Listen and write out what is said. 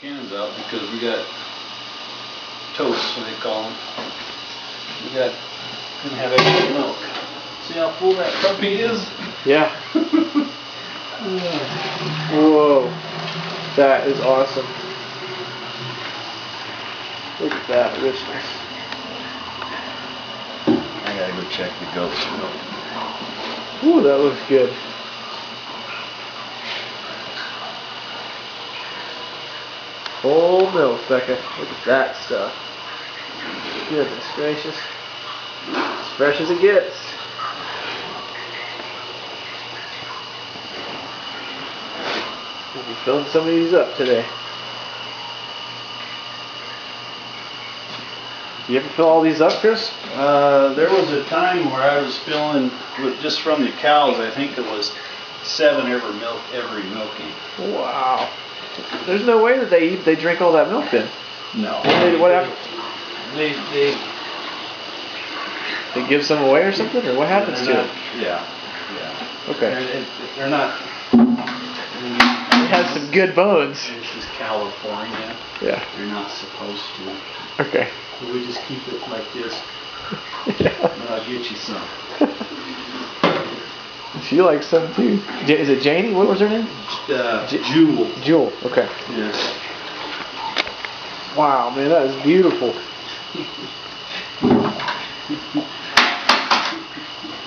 cans out because we got toast, what they call them. We got, gonna have extra milk. See how full that puppy is? Yeah. Whoa. That is awesome. Look at that richness. I gotta go check the goat's milk. Ooh, that looks good. Whole milk, Becca. Look at that stuff. Goodness gracious. As fresh as it gets. We'll be filling some of these up today. You ever fill all these up, Chris? There was a time where I was filling with just from the cows. I think it was 7 every milking. Wow. There's no way that they drink all that milk then. No. What happened? They give some away or something, or what happens to it? Yeah. Okay. They're not. It has some good bones. It's just California. Yeah. You're not supposed to. Okay. So we just keep it like this. Yeah. And I'll get you some. She likes some too. Is it Janie? What was her name? Jewel. Jewel. Okay. Yes. Wow, man, that is beautiful.